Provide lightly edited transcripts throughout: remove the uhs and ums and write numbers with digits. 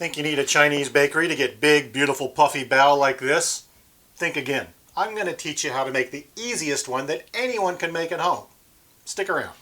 Think you need a Chinese bakery to get big, beautiful, puffy bao like this? Think again. I'm going to teach you how to make the easiest one that anyone can make at home. Stick around.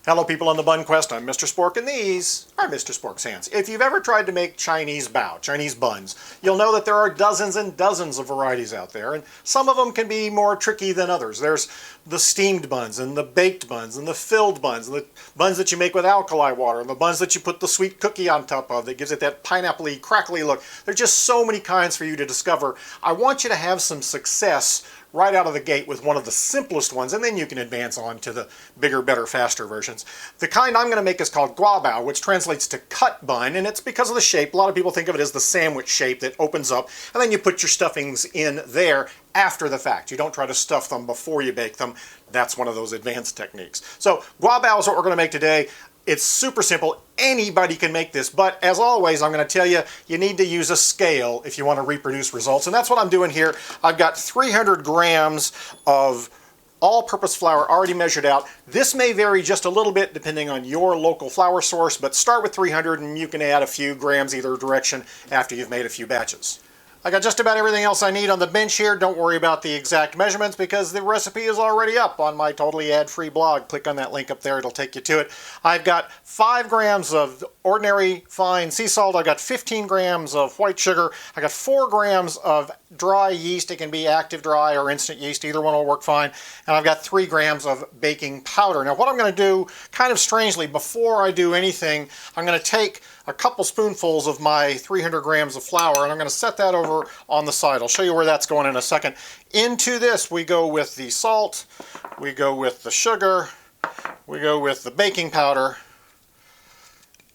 Hello people on the Bun Quest, I'm Mr. Spork and these are Mr. Spork's hands. If you've ever tried to make Chinese bao, Chinese buns, you'll know that there are dozens and dozens of varieties out there, and some of them can be more tricky than others. There's the steamed buns and the baked buns and the filled buns and the buns that you make with alkali water and the buns that you put the sweet cookie on top of that gives it that pineapple-y, crackly look. There's just so many kinds for you to discover. I want you to have some success right out of the gate with one of the simplest ones, and then you can advance on to the bigger, better, faster versions. The kind I'm going to make is called Gua Bao, which translates to cut bun, and it's because of the shape. A lot of people think of it as the sandwich shape that opens up, and then you put your stuffings in there after the fact. You don't try to stuff them before you bake them. That's one of those advanced techniques. So Gua Bao is what we're going to make today. It's super simple. Anybody can make this, but as always, I'm going to tell you, you need to use a scale if you want to reproduce results, and that's what I'm doing here. I've got 300 grams of all-purpose flour already measured out. This may vary just a little bit depending on your local flour source, but start with 300 and you can add a few grams either direction after you've made a few batches. I got just about everything else I need on the bench here. Don't worry about the exact measurements because the recipe is already up on my totally ad-free blog. Click on that link up there, it'll take you to it. I've got 5 grams of ordinary fine sea salt. I've got 15 grams of white sugar. I got 4 grams of dry yeast. It can be active dry or instant yeast, either one will work fine. And I've got 3 grams of baking powder. Now what I'm going to do, kind of strangely, before I do anything, I'm going to take a couple spoonfuls of my 300 grams of flour and I'm going to set that over on the side. I'll show you where that's going in a second. Into this we go with the salt, we go with the sugar, we go with the baking powder,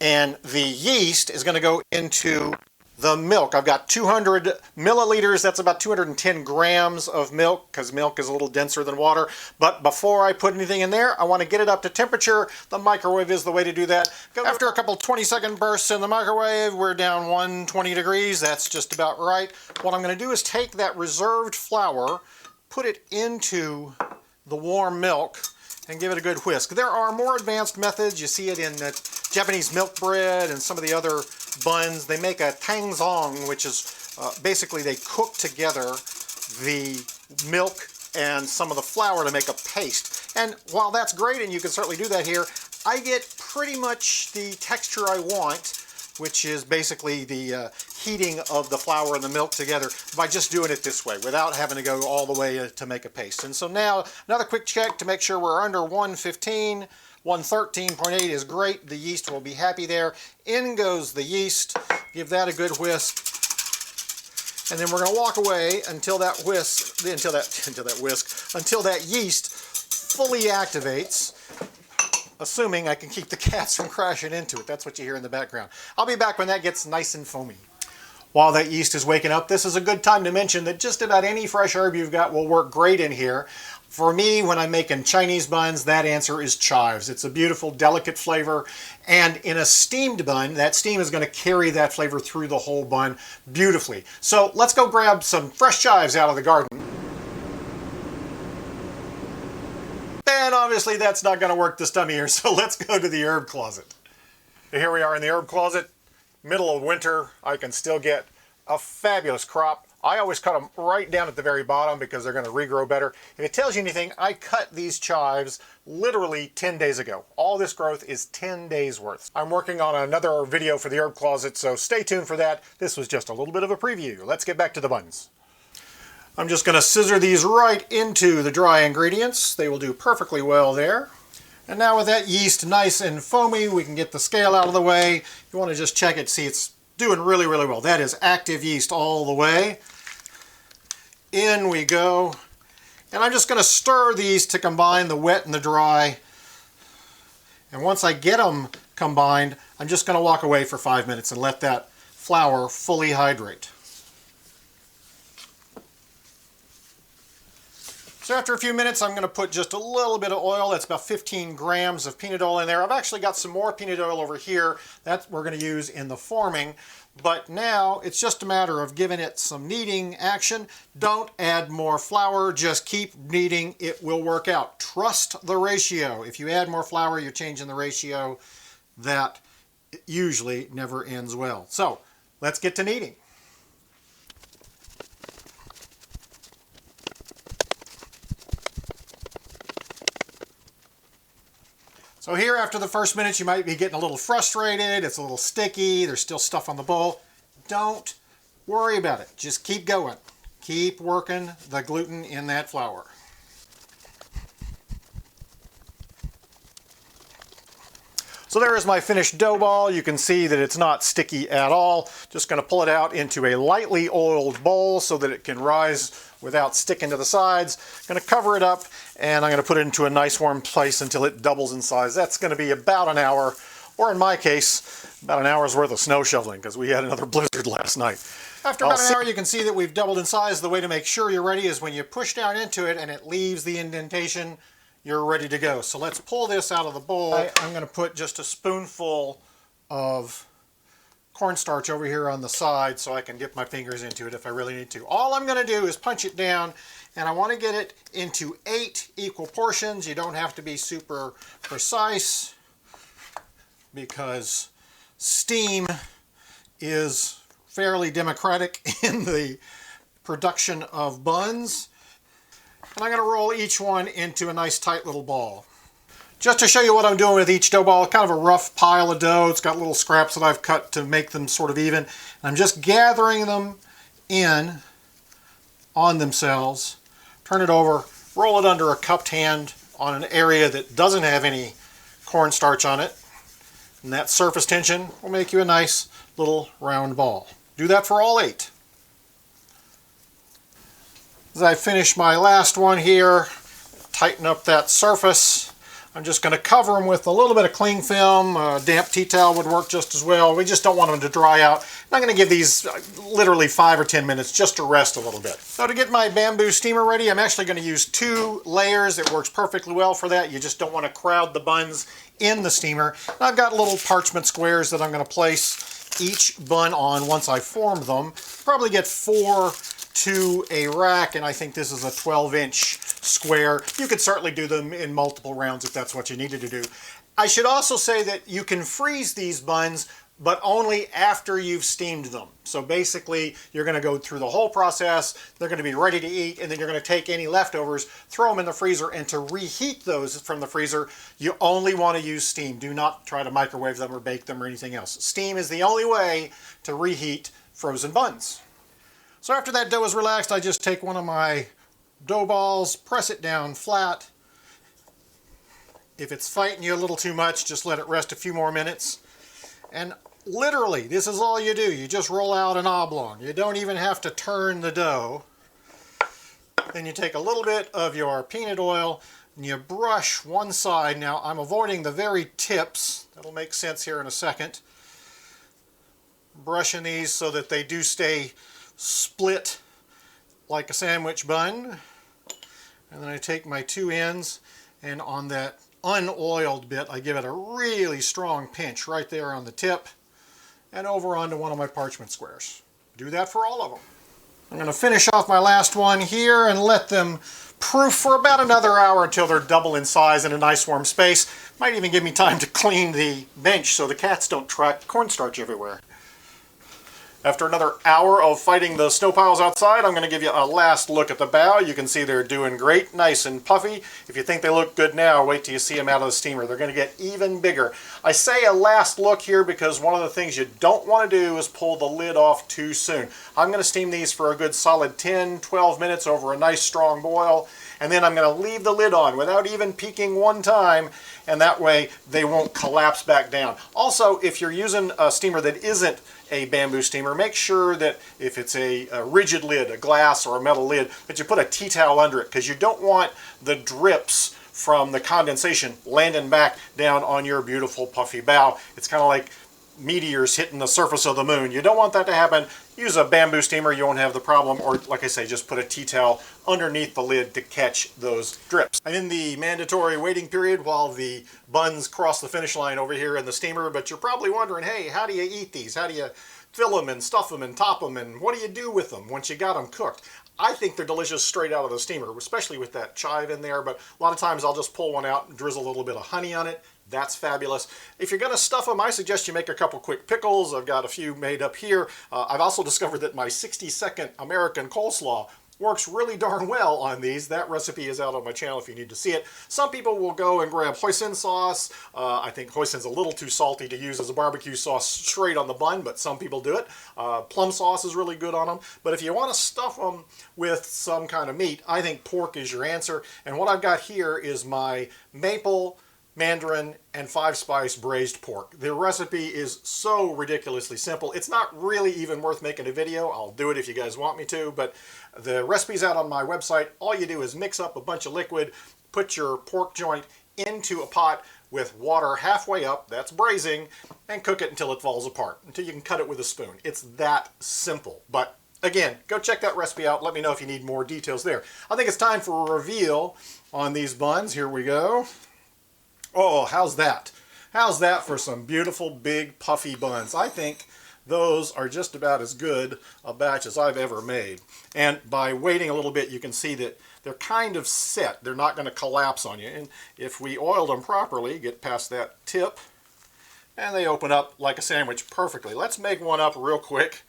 and the yeast is going to go into the milk. I've got 200 milliliters, that's about 210 grams of milk, because milk is a little denser than water. But before I put anything in there, I want to get it up to temperature. The microwave is the way to do that. After a couple 20-second bursts in the microwave, we're down 120 degrees. That's just about right. What I'm going to do is take that reserved flour, put it into the warm milk, and give it a good whisk. There are more advanced methods. You see it in Japanese milk bread and some of the other buns. They make a tangzong, which is basically they cook together the milk and some of the flour to make a paste. And while that's great, and you can certainly do that here, I get pretty much the texture I want, which is basically the heating of the flour and the milk together by just doing it this way without having to go all the way to make a paste. And so now another quick check to make sure we're under 115. 113.8 is great. The yeast will be happy there. In goes the yeast. Give that a good whisk. And then we're going to walk away until that yeast fully activates, assuming I can keep the cats from crashing into it. That's what you hear in the background. I'll be back when that gets nice and foamy. While that yeast is waking up, this is a good time to mention that just about any fresh herb you've got will work great in here. For me, when I'm making Chinese buns, that answer is chives. It's a beautiful, delicate flavor. And in a steamed bun, that steam is going to carry that flavor through the whole bun beautifully. So let's go grab some fresh chives out of the garden. And obviously that's not going to work this time of year, so let's go to the herb closet. Here we are in the herb closet. Middle of winter, I can still get a fabulous crop. I always cut them right down at the very bottom because they're going to regrow better. If it tells you anything, I cut these chives literally 10 days ago. All this growth is 10 days worth. I'm working on another video for the herb closet, so stay tuned for that. This was just a little bit of a preview. Let's get back to the buns. I'm just going to scissor these right into the dry ingredients. They will do perfectly well there. And now with that yeast nice and foamy, we can get the scale out of the way. You want to just check it, see it's doing really, really well. That is active yeast all the way. In we go. And I'm just going to stir these to combine the wet and the dry. And once I get them combined, I'm just going to walk away for 5 minutes and let that flour fully hydrate. So after a few minutes, I'm going to put just a little bit of oil. That's about 15 grams of peanut oil in there. I've actually got some more peanut oil over here that we're going to use in the forming. But now it's just a matter of giving it some kneading action. Don't add more flour, just keep kneading. It will work out. Trust the ratio. If you add more flour, you're changing the ratio. That usually never ends well. So let's get to kneading. So here, after the first minute, you might be getting a little frustrated. It's a little sticky. There's still stuff on the bowl. Don't worry about it. Just keep going. Keep working the gluten in that flour. So there is my finished dough ball. You can see that it's not sticky at all. Just going to pull it out into a lightly oiled bowl so that it can rise without sticking to the sides. Going to cover it up, and I'm going to put it into a nice warm place until it doubles in size. That's going to be about an hour, or in my case, about an hour's worth of snow shoveling, because we had another blizzard last night. After about an hour, you can see that we've doubled in size. The way to make sure you're ready is when you push down into it and it leaves the indentation, you're ready to go. So let's pull this out of the bowl. I'm going to put just a spoonful of cornstarch over here on the side so I can dip my fingers into it if I really need to. All I'm going to do is punch it down, and I want to get it into 8 equal portions. You don't have to be super precise because steam is fairly democratic in the production of buns. And I'm going to roll each one into a nice tight little ball. Just to show you what I'm doing with each dough ball, kind of a rough pile of dough. It's got little scraps that I've cut to make them sort of even. And I'm just gathering them in on themselves. Turn it over, roll it under a cupped hand on an area that doesn't have any cornstarch on it. And that surface tension will make you a nice little round ball. Do that for all 8. As I finish my last one here, tighten up that surface. I'm just going to cover them with a little bit of cling film. A damp tea towel would work just as well. We just don't want them to dry out. And I'm going to give these literally 5 or 10 minutes just to rest a little bit. So to get my bamboo steamer ready, I'm actually going to use 2 layers. It works perfectly well for that. You just don't want to crowd the buns in the steamer. And I've got little parchment squares that I'm going to place each bun on once I form them. Probably get 4 to a rack, and I think this is a 12-inch square. You could certainly do them in multiple rounds if that's what you needed to do. I should also say that you can freeze these buns, but only after you've steamed them. So basically, you're going to go through the whole process, they're going to be ready to eat, and then you're going to take any leftovers, throw them in the freezer, and to reheat those from the freezer, you only want to use steam. Do not try to microwave them or bake them or anything else. Steam is the only way to reheat frozen buns. So after that dough is relaxed, I just take one of my dough balls, press it down flat. If it's fighting you a little too much, just let it rest a few more minutes. And literally, this is all you do. You just roll out an oblong. You don't even have to turn the dough. Then you take a little bit of your peanut oil and you brush one side. Now, I'm avoiding the very tips. That'll make sense here in a second. Brushing these so that they do stay split like a sandwich bun. And then I take my 2 ends, and on that unoiled bit I give it a really strong pinch right there on the tip and over onto one of my parchment squares. Do that for all of them. I'm going to finish off my last one here and let them proof for about another hour until they're double in size in a nice warm space. Might even give me time to clean the bench so the cats don't track cornstarch everywhere. After another hour of fighting the snow piles outside, I'm going to give you a last look at the bao. You can see they're doing great, nice and puffy. If you think they look good now, wait till you see them out of the steamer. They're going to get even bigger. I say a last look here because one of the things you don't want to do is pull the lid off too soon. I'm going to steam these for a good solid 10-12 minutes over a nice strong boil, and then I'm going to leave the lid on without even peeking one time, and that way they won't collapse back down. Also, if you're using a steamer that isn't a bamboo steamer, make sure that if it's a rigid lid, a glass or a metal lid, that you put a tea towel under it, because you don't want the drips from the condensation landing back down on your beautiful puffy bao. It's kind of like meteors hitting the surface of the moon. You don't want that to happen. Use a bamboo steamer, you won't have the problem, or like I say, just put a tea towel underneath the lid to catch those drips. I'm in the mandatory waiting period while the buns cross the finish line over here in the steamer, but you're probably wondering, hey, how do you eat these? How do you fill them and stuff them and top them, and what do you do with them once you got them cooked? I think they're delicious straight out of the steamer, especially with that chive in there, but a lot of times I'll just pull one out and drizzle a little bit of honey on it. That's fabulous. If you're going to stuff them, I suggest you make a couple quick pickles. I've got a few made up here. I've also discovered that my 60-second American coleslaw works really darn well on these. That recipe is out on my channel if you need to see it. Some people will go and grab hoisin sauce. I think hoisin's a little too salty to use as a barbecue sauce straight on the bun, but some people do it. Plum sauce is really good on them. But if you want to stuff them with some kind of meat, I think pork is your answer. And what I've got here is my maple, mandarin, and 5-spice braised pork. The recipe is so ridiculously simple. It's not really even worth making a video. I'll do it if you guys want me to, but the recipe's out on my website. All you do is mix up a bunch of liquid, put your pork joint into a pot with water halfway up, that's braising, and cook it until it falls apart, until you can cut it with a spoon. It's that simple. But again, go check that recipe out. Let me know if you need more details there. I think it's time for a reveal on these buns. Here we go. Oh, how's that? How's that for some beautiful, big, puffy buns? I think those are just about as good a batch as I've ever made. And by waiting a little bit, you can see that they're kind of set. They're not going to collapse on you. And if we oiled them properly, get past that tip, and they open up like a sandwich perfectly. Let's make one up real quick,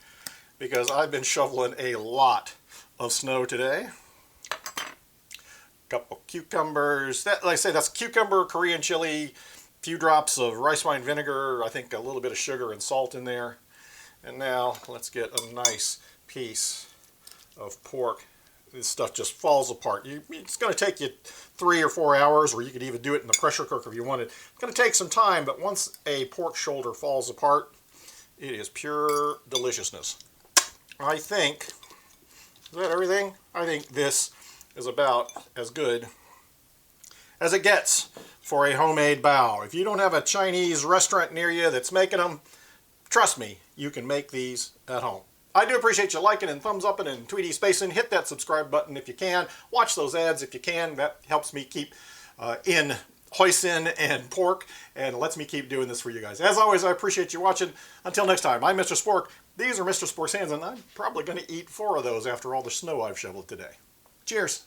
because I've been shoveling a lot of snow today. Couple cucumbers. That, like I say, that's cucumber, Korean chili, few drops of rice wine vinegar, I think a little bit of sugar and salt in there. And now let's get a nice piece of pork. This stuff just falls apart. It's going to take you 3 or 4 hours, or you could even do it in the pressure cooker if you wanted. It's going to take some time, but once a pork shoulder falls apart, it is pure deliciousness. I think, is that everything? I think this is about as good as it gets for a homemade bao. If you don't have a Chinese restaurant near you that's making them, trust me, you can make these at home. I do appreciate you liking and thumbs upping and tweety spacing. Hit that subscribe button if you can. Watch those ads if you can. That helps me keep in hoisin and pork and lets me keep doing this for you guys. As always, I appreciate you watching. Until next time, I'm Mr. Spork. These are Mr. Spork's hands, and I'm probably going to eat 4 of those after all the snow I've shoveled today. Cheers.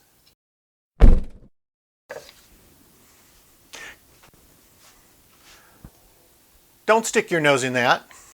Don't stick your nose in that.